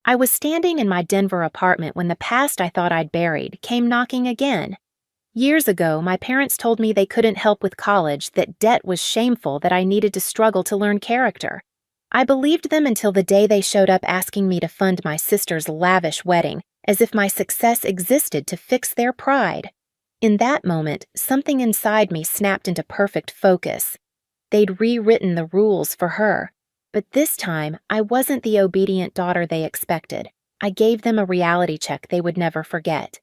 I was standing in my Denver apartment when the past I thought I'd buried came knocking again. Years ago, my parents told me they couldn't help with college, that debt was shameful, that I needed to struggle to learn character. I believed them until the day they showed up asking me to fund my sister's lavish wedding, as if my success existed to fix their pride. In that moment, something inside me snapped into perfect focus. They'd rewritten the rules for her. But this time, I wasn't the obedient daughter they expected. I gave them a reality check they would never forget.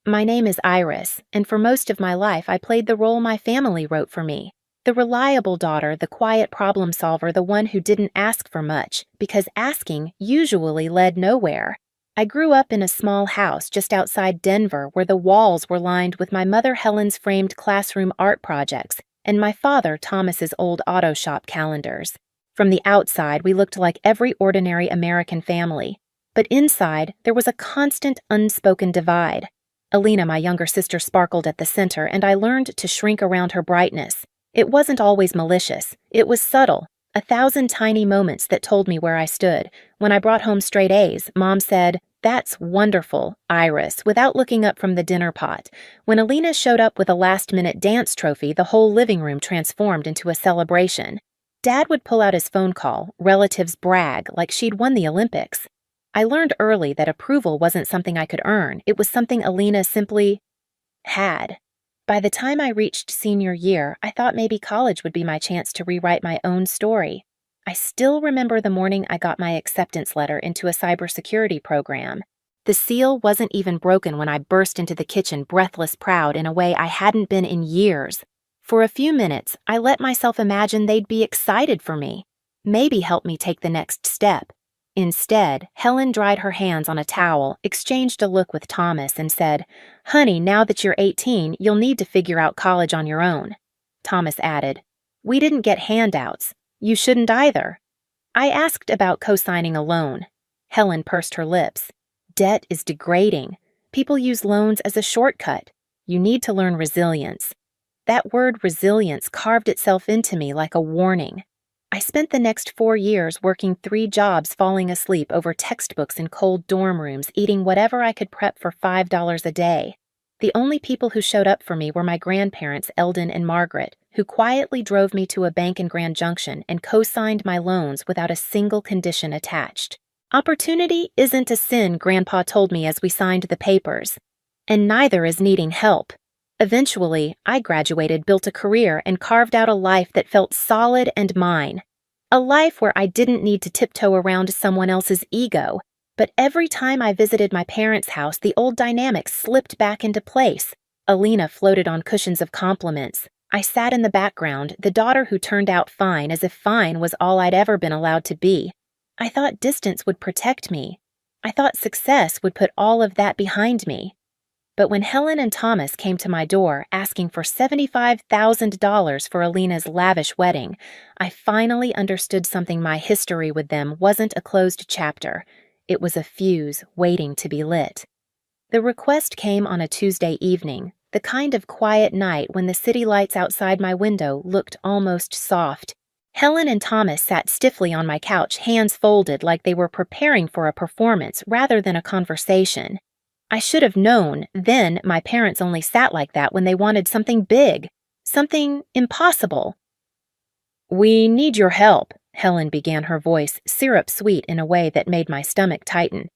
My name is Iris, and for most of my life I played the role my family wrote for me. The reliable daughter, the quiet problem solver, the one who didn't ask for much, because asking usually led nowhere. I grew up in a small house just outside Denver where the walls were lined with my mother Helen's framed classroom art projects and my father Thomas's old auto shop calendars. From the outside, we looked like every ordinary American family. But inside, there was a constant, unspoken divide. Alina, my younger sister, sparkled at the center, and I learned to shrink around her brightness. It wasn't always malicious. It was subtle. 1,000 tiny moments that told me where I stood. When I brought home straight A's, Mom said, "That's wonderful, Iris," without looking up from the dinner pot. When Alina showed up with a last-minute dance trophy, the whole living room transformed into a celebration. Dad would pull out his phone call, relatives brag like she'd won the Olympics. I learned early that approval wasn't something I could earn. It was something Alina simply had. By the time I reached senior year, I thought maybe college would be my chance to rewrite my own story. I still remember the morning I got my acceptance letter into a cybersecurity program. The seal wasn't even broken when I burst into the kitchen, breathless proud in a way I hadn't been in years. For a few minutes, I let myself imagine they'd be excited for me, maybe help me take the next step. Instead, Helen dried her hands on a towel, exchanged a look with Thomas, and said, "Honey, now that you're 18, you'll need to figure out college on your own." Thomas added, "We didn't get handouts. You shouldn't either." I asked about co-signing a loan. Helen pursed her lips. "Debt is degrading. People use loans as a shortcut. You need to learn resilience." That word resilience carved itself into me like a warning. I spent the next 4 years working 3 jobs, falling asleep over textbooks in cold dorm rooms, eating whatever I could prep for $5 a day. The only people who showed up for me were my grandparents, Eldon and Margaret, who quietly drove me to a bank in Grand Junction and co-signed my loans without a single condition attached. Opportunity isn't a sin, Grandpa told me as we signed the papers. And neither is needing help. Eventually, I graduated, built a career, and carved out a life that felt solid and mine. A life where I didn't need to tiptoe around someone else's ego. But every time I visited my parents' house, the old dynamics slipped back into place. Alina floated on cushions of compliments. I sat in the background, the daughter who turned out fine, as if fine was all I'd ever been allowed to be. I thought distance would protect me. I thought success would put all of that behind me. But when Helen and Thomas came to my door asking for $75,000 for Alina's lavish wedding, I finally understood something. My history with them wasn't a closed chapter. It was a fuse waiting to be lit. The request came on a Tuesday evening, the kind of quiet night when the city lights outside my window looked almost soft. Helen and Thomas sat stiffly on my couch, hands folded like they were preparing for a performance rather than a conversation. I should have known then my parents only sat like that when they wanted something big, something impossible. "We need your help," Helen began, her voice syrup-sweet in a way that made my stomach tighten.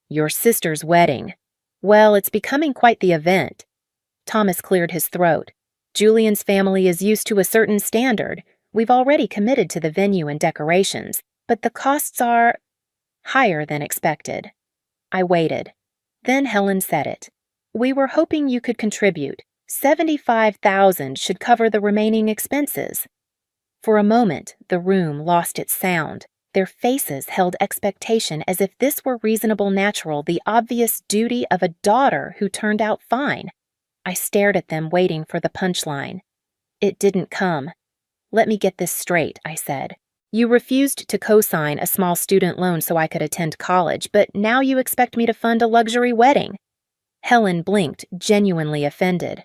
"Your sister's wedding. Well, it's becoming quite the event." Thomas cleared his throat. "Julian's family is used to a certain standard. We've already committed to the venue and decorations, but the costs are higher than expected." I waited. Then Helen said it. "We were hoping you could contribute. $75,000 should cover the remaining expenses." For a moment, the room lost its sound. Their faces held expectation as if this were reasonable, natural, the obvious duty of a daughter who turned out fine. I stared at them, waiting for the punchline. It didn't come. "Let me get this straight," I said. "You refused to co-sign a small student loan so I could attend college, but now you expect me to fund a luxury wedding." Helen blinked, genuinely offended.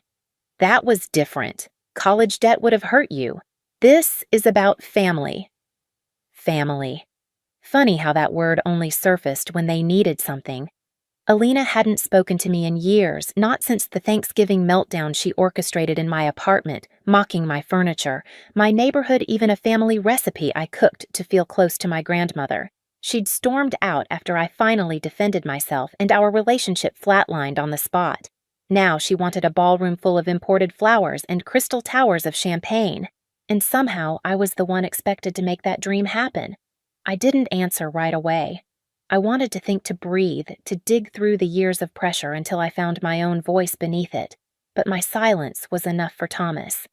"That was different. College debt would have hurt you. This is about family." Family. Funny how that word only surfaced when they needed something. Alina hadn't spoken to me in years, not since the Thanksgiving meltdown she orchestrated in my apartment, mocking my furniture, my neighborhood, even a family recipe I cooked to feel close to my grandmother. She'd stormed out after I finally defended myself, and our relationship flatlined on the spot. Now she wanted a ballroom full of imported flowers and crystal towers of champagne. And somehow I was the one expected to make that dream happen. I didn't answer right away. I wanted to think, to breathe, to dig through the years of pressure until I found my own voice beneath it. But my silence was enough for Thomas.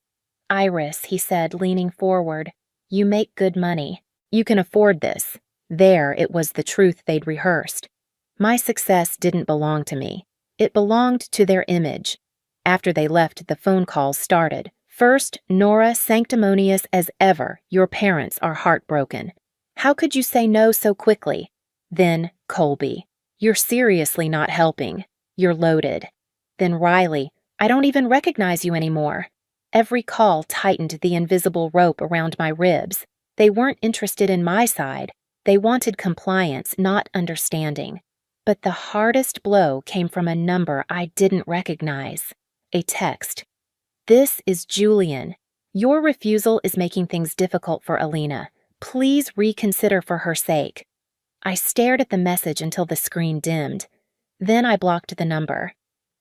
"Iris," he said, leaning forward, "you make good money. You can afford this." There, it was the truth they'd rehearsed. My success didn't belong to me. It belonged to their image. After they left, the phone calls started. First, "Nora, sanctimonious as ever, your parents are heartbroken. How could you say no so quickly?" Then, "Colby, you're seriously not helping. You're loaded." Then Riley, "I don't even recognize you anymore." Every call tightened the invisible rope around my ribs. They weren't interested in my side. They wanted compliance, not understanding. But the hardest blow came from a number I didn't recognize. A text. "This is Julian. Your refusal is making things difficult for Alina. Please reconsider for her sake." I stared at the message until the screen dimmed. Then I blocked the number.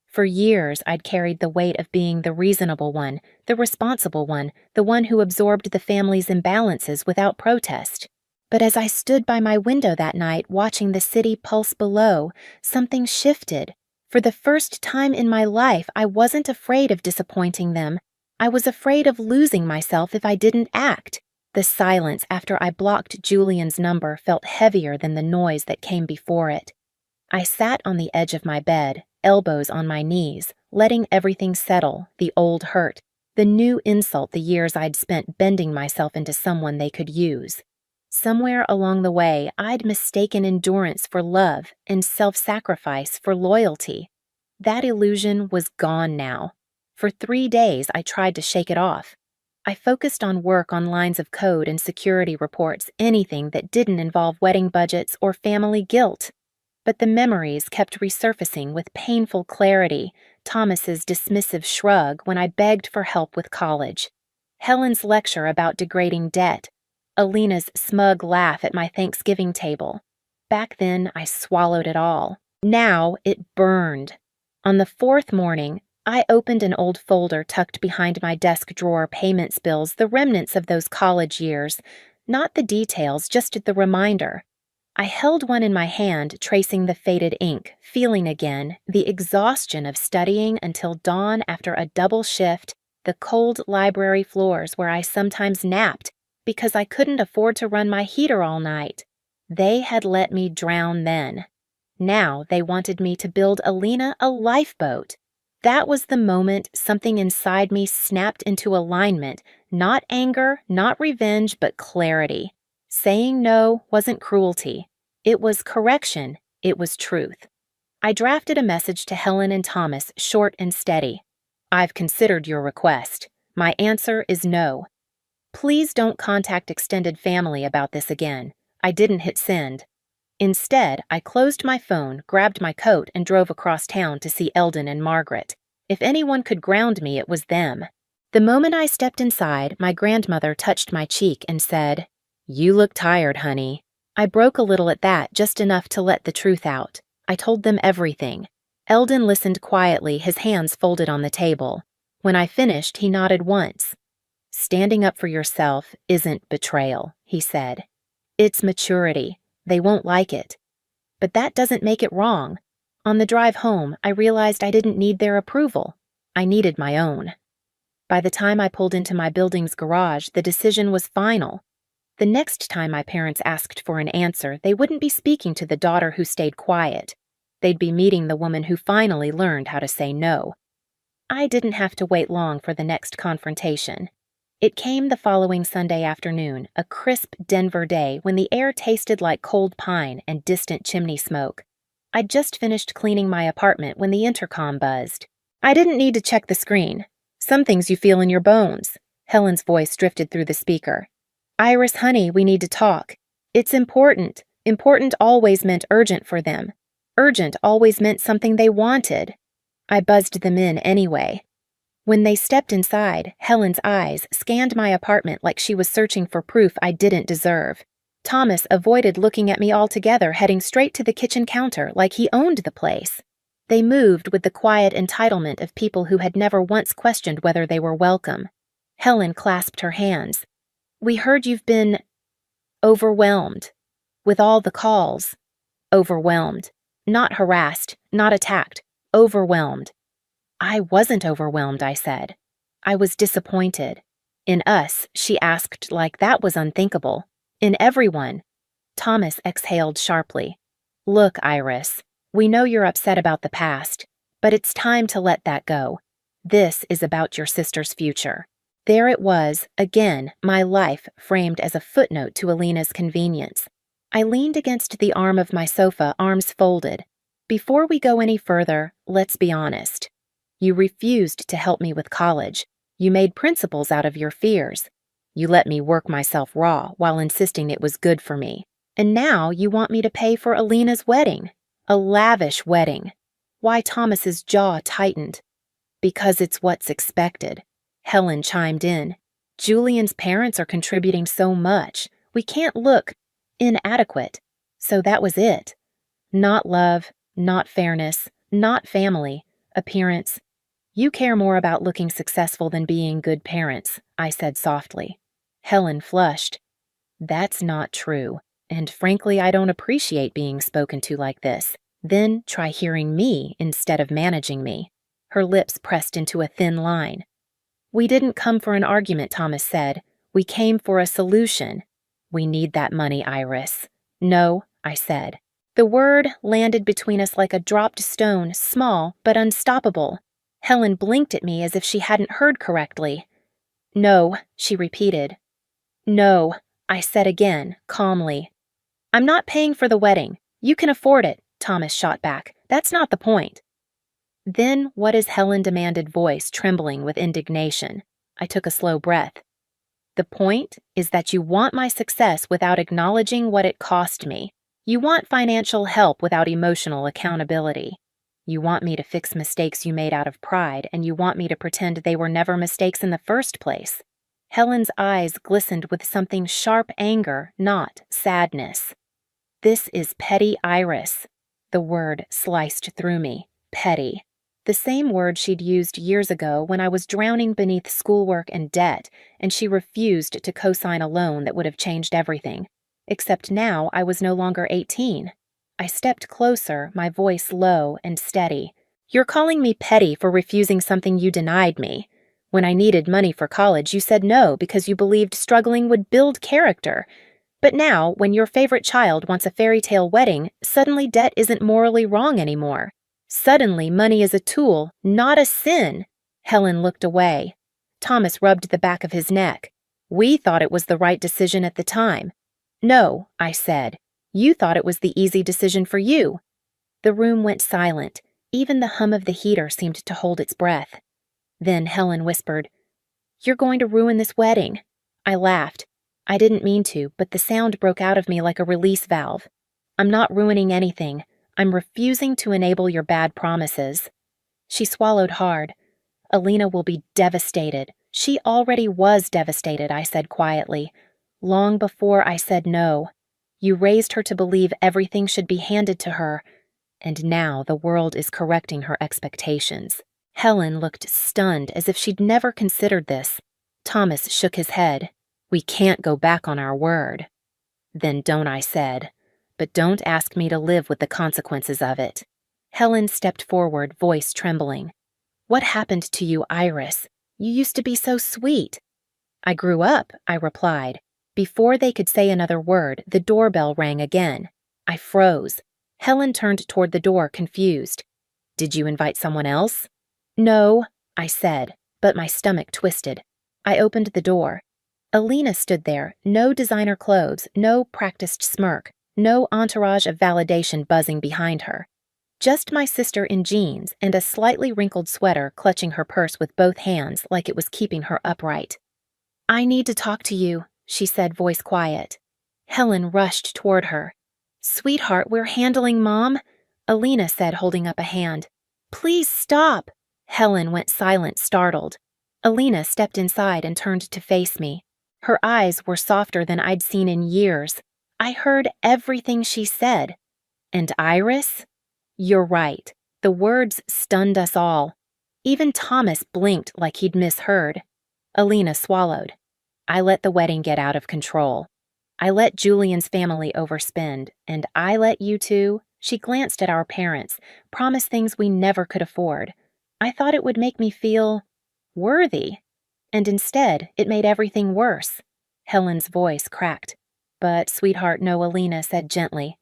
For years, I'd carried the weight of being the reasonable one, the responsible one, the one who absorbed the family's imbalances without protest. But as I stood by my window that night, watching the city pulse below, something shifted. For the first time in my life, I wasn't afraid of disappointing them. I was afraid of losing myself if I didn't act. The silence after I blocked Julian's number felt heavier than the noise that came before it. I sat on the edge of my bed, elbows on my knees, letting everything settle, the old hurt, the new insult, the years I'd spent bending myself into someone they could use. Somewhere along the way, I'd mistaken endurance for love and self-sacrifice for loyalty. That illusion was gone now. For 3 days, I tried to shake it off. I focused on work on lines of code and security reports, anything that didn't involve wedding budgets or family guilt. But the memories kept resurfacing with painful clarity. Thomas's dismissive shrug when I begged for help with college. Helen's lecture about degrading debt. Alina's smug laugh at my Thanksgiving table. Back then, I swallowed it all. Now, it burned. On the 4th morning, I opened an old folder tucked behind my desk drawer, payments bills, the remnants of those college years. Not the details, just the reminder. I held one in my hand, tracing the faded ink, feeling again the exhaustion of studying until dawn after a double shift, the cold library floors where I sometimes napped because I couldn't afford to run my heater all night. They had let me drown then. Now they wanted me to build Alina a lifeboat. That was the moment something inside me snapped into alignment, not anger, not revenge, but clarity. Saying no wasn't cruelty. It was correction. It was truth. I drafted a message to Helen and Thomas, short and steady. "I've considered your request. My answer is no. Please don't contact extended family about this again." I didn't hit send. Instead, I closed my phone, grabbed my coat, and drove across town to see Eldon and Margaret. If anyone could ground me, it was them. The moment I stepped inside, my grandmother touched my cheek and said, "You look tired, honey." I broke a little at that, just enough to let the truth out. I told them everything. Eldon listened quietly, his hands folded on the table. When I finished, he nodded once. "Standing up for yourself isn't betrayal," he said. "It's maturity. They won't like it. But that doesn't make it wrong." On the drive home, I realized I didn't need their approval. I needed my own. By the time I pulled into my building's garage, the decision was final. The next time my parents asked for an answer, they wouldn't be speaking to the daughter who stayed quiet. They'd be meeting the woman who finally learned how to say no. I didn't have to wait long for the next confrontation. It came the following Sunday afternoon, a crisp Denver day when the air tasted like cold pine and distant chimney smoke. I'd just finished cleaning my apartment when the intercom buzzed. "I didn't need to check the screen. Some things you feel in your bones." Helen's voice drifted through the speaker. "Iris, honey, we need to talk. It's important. Important always meant urgent for them. Urgent always meant something they wanted. I buzzed them in anyway. When they stepped inside, Helen's eyes scanned my apartment like she was searching for proof I didn't deserve. Thomas avoided looking at me altogether, heading straight to the kitchen counter like he owned the place. They moved with the quiet entitlement of people who had never once questioned whether they were welcome. Helen clasped her hands. "We heard you've been overwhelmed. With all the calls." Overwhelmed. Not harassed, not attacked. Overwhelmed. "I wasn't overwhelmed," I said. "I was disappointed. In us," she asked like that was unthinkable. "In everyone." Thomas exhaled sharply. "Look, Iris, we know you're upset about the past, but it's time to let that go. This is about your sister's future." There it was, again, my life framed as a footnote to Alina's convenience. I leaned against the arm of my sofa, arms folded. "Before we go any further, let's be honest. You refused to help me with college. You made principles out of your fears. You let me work myself raw while insisting it was good for me. And now you want me to pay for Alina's wedding. A lavish wedding." Why Thomas's jaw tightened. "Because it's what's expected." Helen chimed in. "Julian's parents are contributing so much. We can't look inadequate." So that was it. Not love, not fairness, not family, appearance. "You care more about looking successful than being good parents," I said softly. Helen flushed. "That's not true, and frankly I don't appreciate being spoken to like this. Then try hearing me instead of managing me." Her lips pressed into a thin line. "We didn't come for an argument," Thomas said. "We came for a solution." "We need that money, Iris." "No," I said. The word landed between us like a dropped stone, small but unstoppable. Helen blinked at me as if she hadn't heard correctly. "No," she repeated. "No," I said again, calmly. "I'm not paying for the wedding. You can afford it," Thomas shot back. "That's not the point." "Then what is?" Helen demanded, voice trembling with indignation. I took a slow breath. "The point is that you want my success without acknowledging what it cost me. You want financial help without emotional accountability. You want me to fix mistakes you made out of pride, and you want me to pretend they were never mistakes in the first place." Helen's eyes glistened with something sharp anger, not sadness. "This is petty, Iris." The word sliced through me. Petty. The same word she'd used years ago when I was drowning beneath schoolwork and debt, and she refused to co-sign a loan that would have changed everything. Except now I was no longer 18. I stepped closer, my voice low and steady. "You're calling me petty for refusing something you denied me. When I needed money for college, you said no because you believed struggling would build character. But now, when your favorite child wants a fairy tale wedding, suddenly debt isn't morally wrong anymore. Suddenly money is a tool, not a sin." Helen looked away. Thomas rubbed the back of his neck. "We thought it was the right decision at the time." "No," I said. "You thought it was the easy decision for you." The room went silent. Even the hum of the heater seemed to hold its breath. Then Helen whispered, "You're going to ruin this wedding." I laughed. I didn't mean to, but the sound broke out of me like a release valve. "I'm not ruining anything. I'm refusing to enable your bad promises." She swallowed hard. "Alina will be devastated. She already was devastated," I said quietly. "Long before I said no. You raised her to believe everything should be handed to her, and now the world is correcting her expectations." Helen looked stunned, as if she'd never considered this. Thomas shook his head. "We can't go back on our word." "Then don't," I said. "But don't ask me to live with the consequences of it." Helen stepped forward, voice trembling. "What happened to you, Iris? You used to be so sweet." "I grew up," I replied. Before they could say another word, the doorbell rang again. I froze. Helen turned toward the door, confused. "Did you invite someone else?" "No," I said, but my stomach twisted. I opened the door. Alina stood there, no designer clothes, no practiced smirk, no entourage of validation buzzing behind her. Just my sister in jeans and a slightly wrinkled sweater clutching her purse with both hands like it was keeping her upright. "I need to talk to you," she said, voice quiet. Helen rushed toward her. Sweetheart, we're handling Mom, Alina said, holding up a hand. Please stop. Helen went silent, startled. Alina stepped inside and turned to face me. Her eyes were softer than I'd seen in years. I heard everything she said. And Iris? You're right. The words stunned us all. Even Thomas blinked like he'd misheard. Alina swallowed. I let the wedding get out of control. I let Julian's family overspend, and I let you two. She glanced at our parents, promised things we never could afford. I thought it would make me feel worthy. And instead, it made everything worse. Helen's voice cracked. But, sweetheart, no, Alina said gently.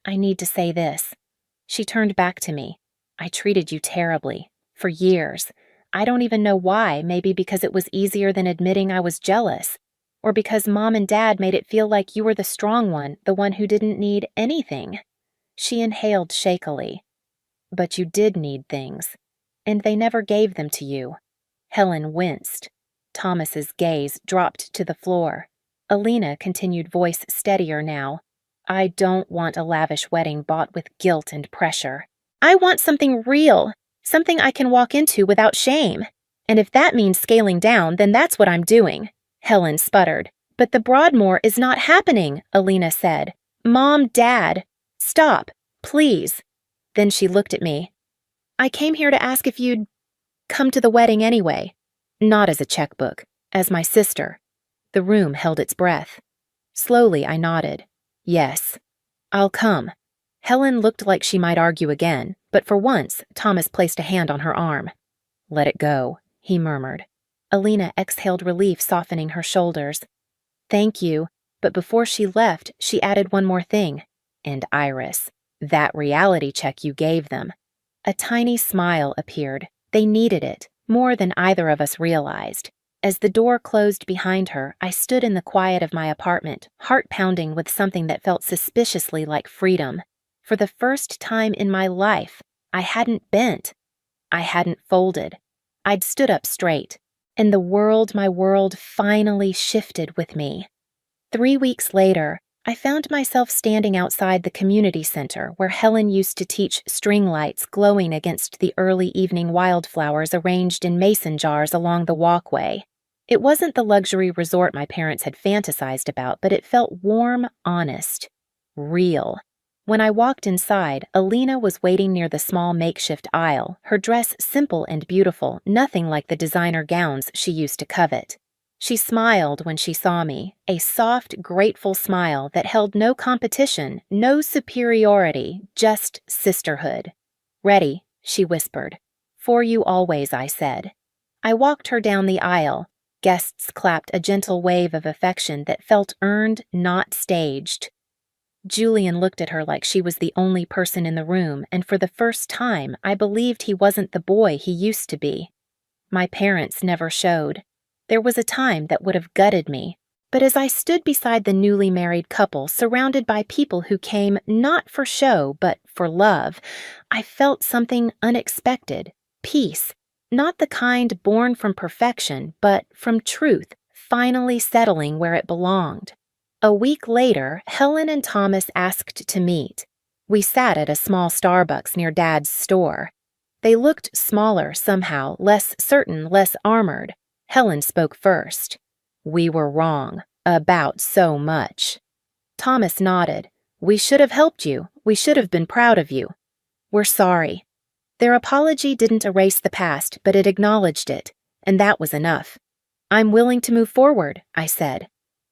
I need to say this. She turned back to me. I treated you terribly. For years. I don't even know why, maybe because it was easier than admitting I was jealous. Or because Mom and Dad made it feel like you were the strong one, the one who didn't need anything. She inhaled shakily. But you did need things. And they never gave them to you. Helen winced. Thomas's gaze dropped to the floor. Alina continued, voice steadier now. I don't want a lavish wedding bought with guilt and pressure. I want something real, something I can walk into without shame. And if that means scaling down, then that's what I'm doing. Helen sputtered. But the Broadmoor is not happening, Alina said. Mom, Dad, stop, please. Then she looked at me. I came here to ask if you'd come to the wedding anyway. Not as a checkbook, as my sister. The room held its breath. Slowly, I nodded. Yes, I'll come. Helen looked like she might argue again, but for once, Thomas placed a hand on her arm. Let it go, he murmured. Alina exhaled relief, softening her shoulders. Thank you, but before she left, she added one more thing. And Iris, that reality check you gave them. A tiny smile appeared. They needed it, more than either of us realized. As the door closed behind her, I stood in the quiet of my apartment, heart pounding with something that felt suspiciously like freedom. For the first time in my life, I hadn't bent. I hadn't folded. I'd stood up straight. And the world, my world, finally shifted with me. 3 weeks later, I found myself standing outside the community center where Helen used to teach, string lights glowing against the early evening wildflowers arranged in mason jars along the walkway. It wasn't the luxury resort my parents had fantasized about, but it felt warm, honest, real. When I walked inside, Alina was waiting near the small makeshift aisle, her dress simple and beautiful, nothing like the designer gowns she used to covet. She smiled when she saw me, a soft, grateful smile that held no competition, no superiority, just sisterhood. Ready, she whispered. For you always, I said. I walked her down the aisle. Guests clapped, a gentle wave of affection that felt earned, not staged. Julian looked at her like she was the only person in the room, and for the first time, I believed he wasn't the boy he used to be. My parents never showed. There was a time that would have gutted me, but as I stood beside the newly married couple, surrounded by people who came not for show, but for love, I felt something unexpected, peace, not the kind born from perfection, but from truth, finally settling where it belonged. A week later, Helen and Thomas asked to meet. We sat at a small Starbucks near Dad's store. They looked smaller somehow, less certain, less armored. Helen spoke first. We were wrong, about so much. Thomas nodded. We should have helped you. We should have been proud of you. We're sorry. Their apology didn't erase the past, but it acknowledged it, and that was enough. I'm willing to move forward, I said.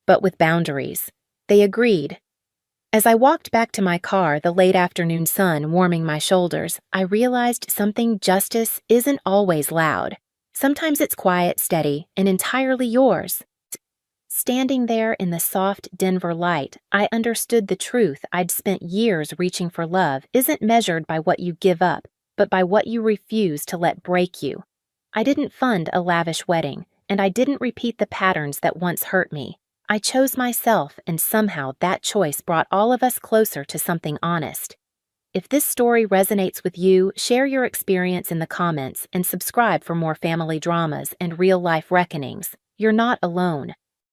But with boundaries. They agreed. As I walked back to my car, the late afternoon sun warming my shoulders, I realized something: justice isn't always loud. Sometimes it's quiet, steady, and entirely yours. Standing there in the soft Denver light, I understood the truth I'd spent years reaching for. Love isn't measured by what you give up, but by what you refuse to let break you. I didn't fund a lavish wedding, and I didn't repeat the patterns that once hurt me. I chose myself, and somehow that choice brought all of us closer to something honest. If this story resonates with you, share your experience in the comments and subscribe for more family dramas and real-life reckonings. You're not alone.